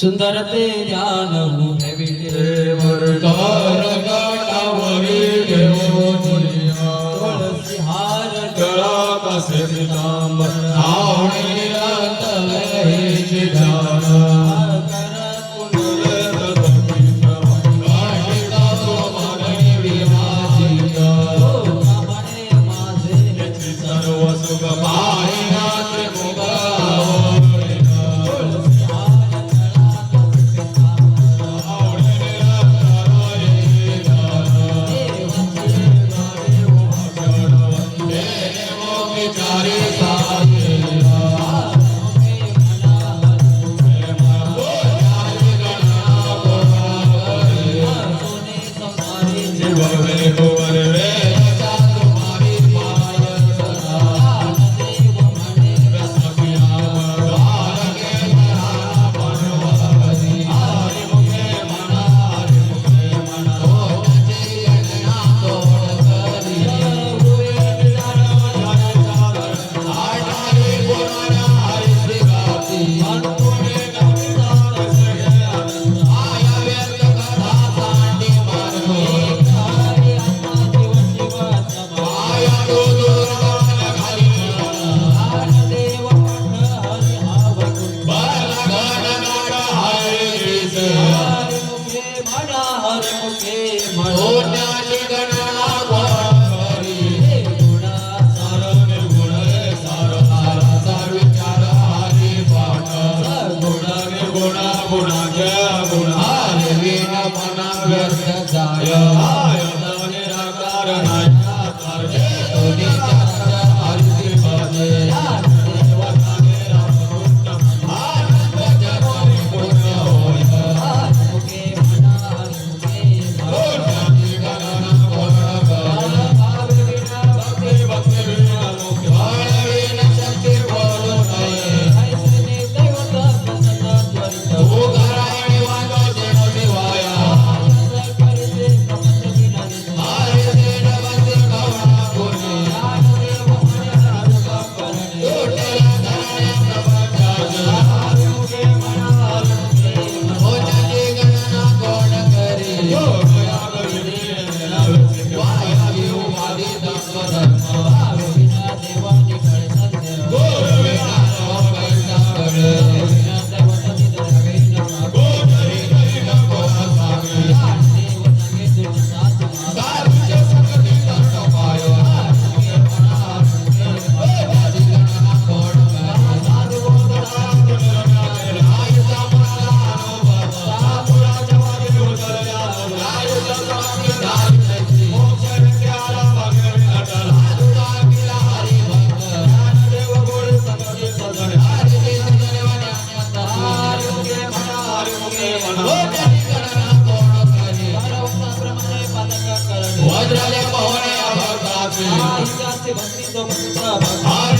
सुंदर ते ध्यान मुखे विटे कर गाठावरी घेऊ दुनिया तुळसी हार गळा कसे पितांबर आवडी तवेची ध्यान कर कुंडल गाठिता सोमाने विवाजिता कामणे माझे सर्व सुख पाहिनाथ तुळसी हार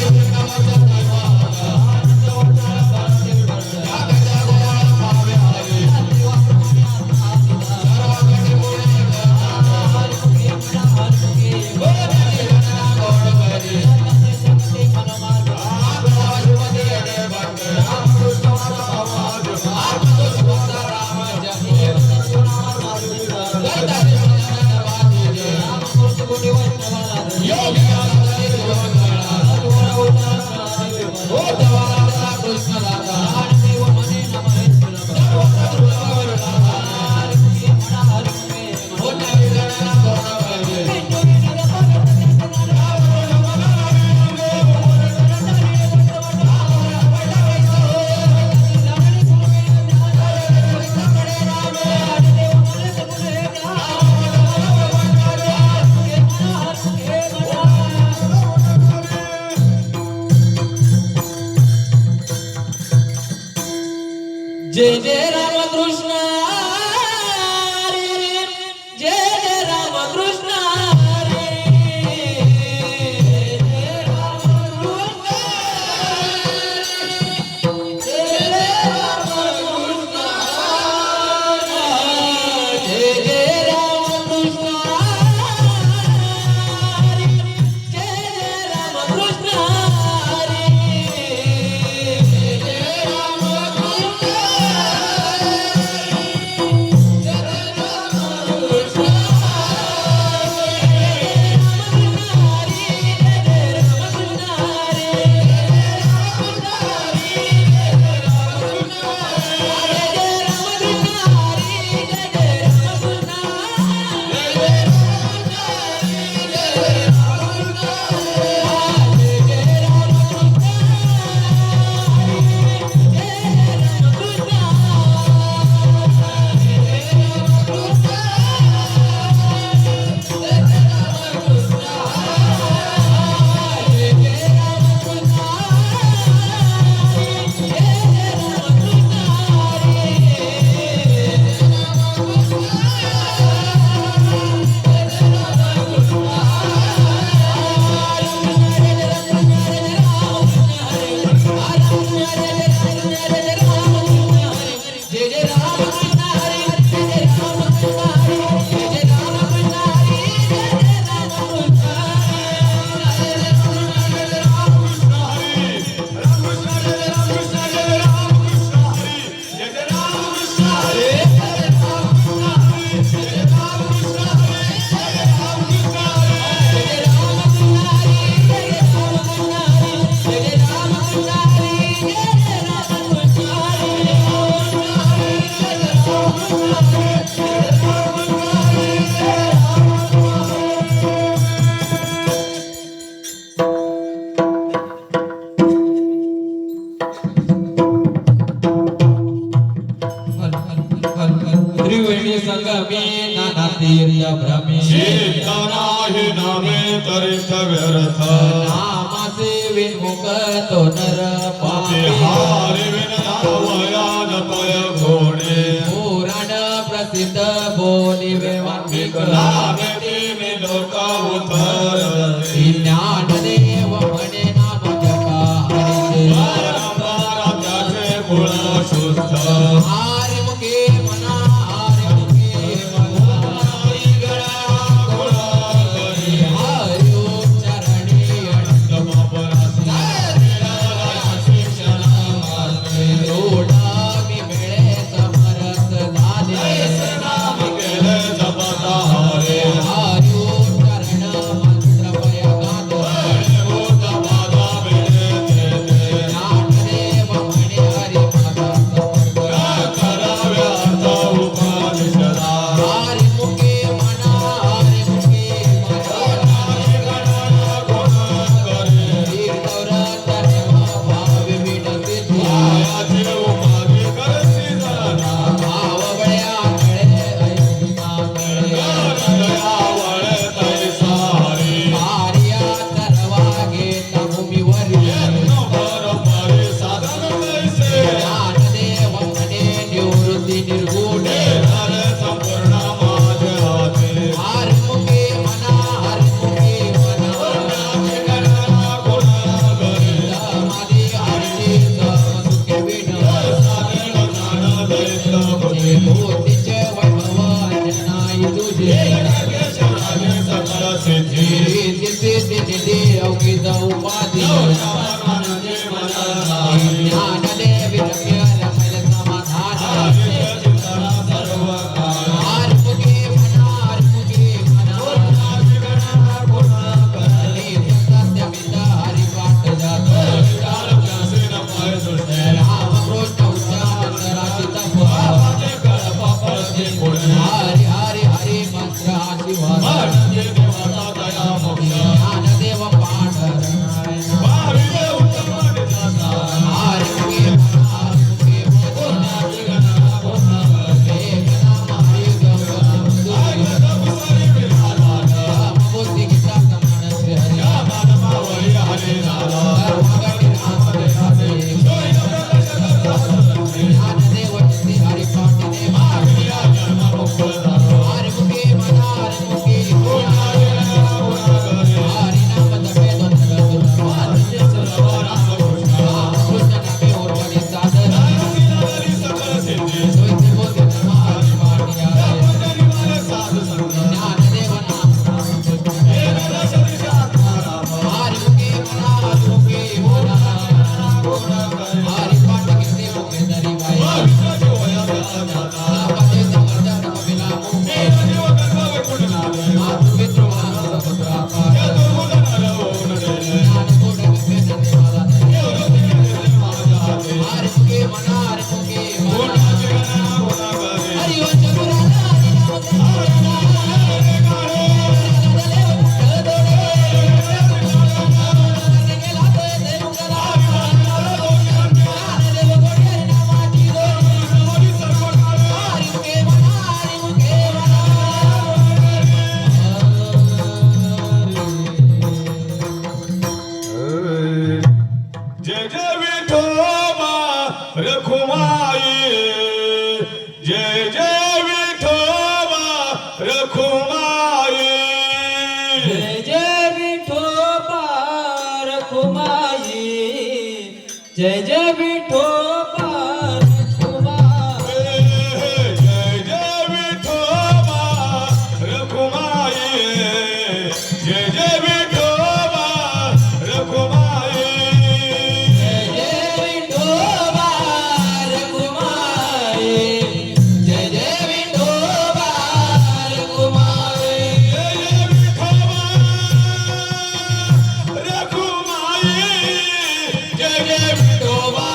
जय जय रामकृष्ण हरी, जय जय रामकृष्ण हरी, जय रामकृष्ण हरी, जय रामकृष्ण हरी, जय जय रामकृष्ण हरी, जय जय रामकृष्ण हरी, जय जय रामकृष्ण गमी नाना तीर्थ भ्रमी चित्त नाही नामे तरित व्यर्थ नामाचे विनमुख तो नर पापी पापी हारी विनयान पय घोडे पुराण प्रसिद्ध बोली वेवांगिक नामे तिने लोक उतरले ज्ञानदेव म्हणे नाम जपा हरीचे वारंवार त्याचे कुळ शुद्ध हारी मुखे म्हणा हारी मुखे म्हणा हरी उच्चारणी एवढा मी मिळे समरस झाले हरी उच्चारण मंत्र पयगात ज्ञानदेव म्हणे हरी भगत हरी मुखे म्हणा हरी मुखे ज्ञानदेवी रम्य रमल समाधान हरमुखे म्हणा हरमुखे म्हणा सत्यमित हरिपाठ जात रामकृष्ण उच्चारण राशी तप हरि हरि हरि मंत्र आशीर्वाद ज्ञानदेव पांडुरंगाय हरमुखे म्हणा हरमुखे म्हणा एक नाम हरि गौरव बुद्धी गीता समान श्री हरि ज्ञानदेव श्री हरि पांडे हरमुखे म्हणा हरमुखे हरि नाम जपे तो नर कृष्ण नामे ओरवणी साधन सोयीचे बोलते धर्म हरि पांड्या ज्ञानदेव नाम हरमुखे म्हणा हरमुखे म्हणा हरि पांडे किती मुखे धरी बाई नामाचे समर्थ नमविला मुखे मातृपितृ महापुत्र ज्ञानकोट गंगे नदी माला हरमुखे म्हणा हरमुखे म्हणा हरि वंश गुराला हरि जय जय विठोबा रखुमाई जय जय विठोबा रखुमाई जय जय विठोबा रखुमाई जय जय विठोबा रखुमाई जय जय विठोबा रखुमाई जय जय विठोबा रखुमाई जय विठोबा रखुमाई जय जय विठोबा रखुमाई जय जय विठोबा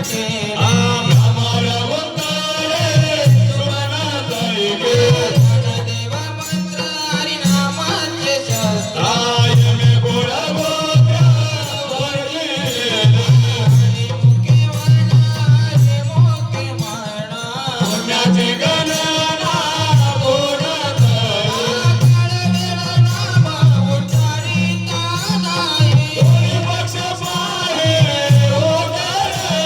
केले आम्हाला उतारे सुमनाताई गे देवा मंत्र हरिनामाचे शस्त्र आय मे गोळा गोप्या वरलेला मुके म्हणा रे मोके म्हणा पुण्याची गणना कोण काळवेला नाम उच्चारिता नाही कोणी पक्ष पाहे हो गरे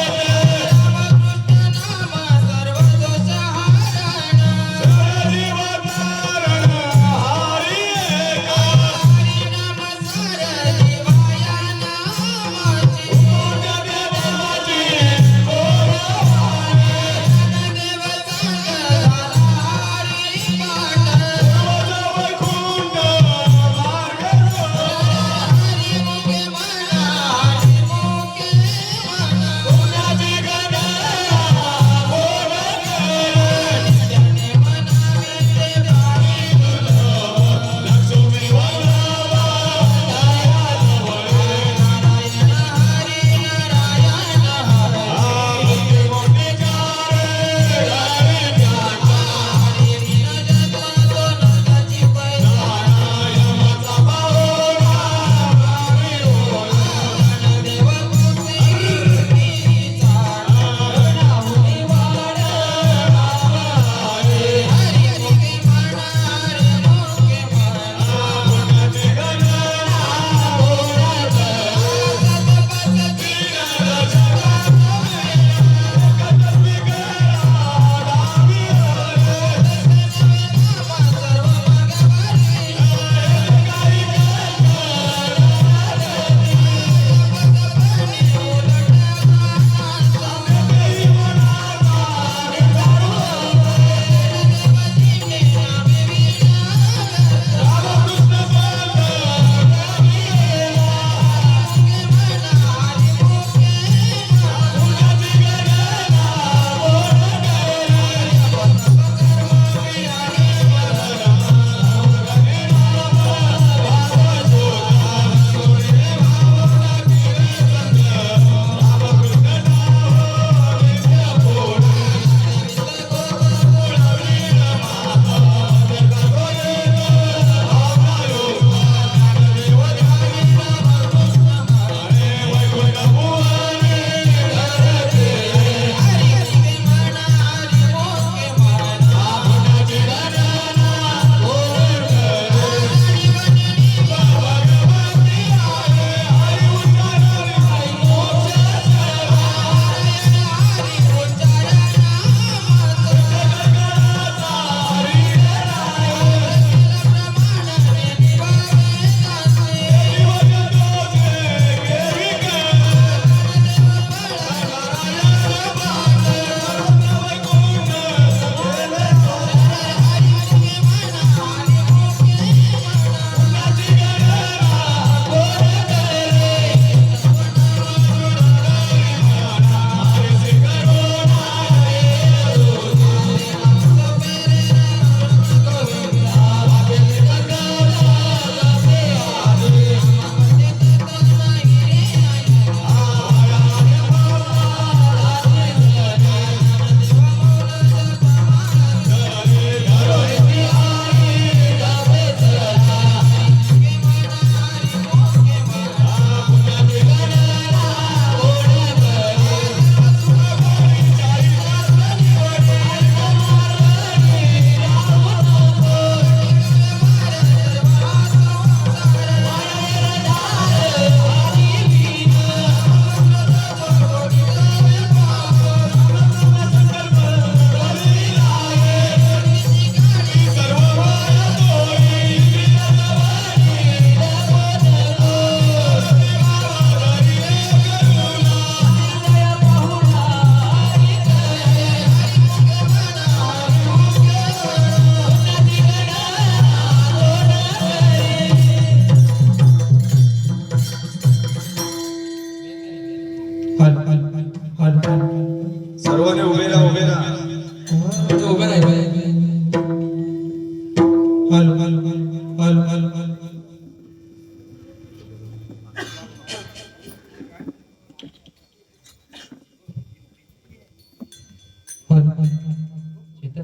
शीतल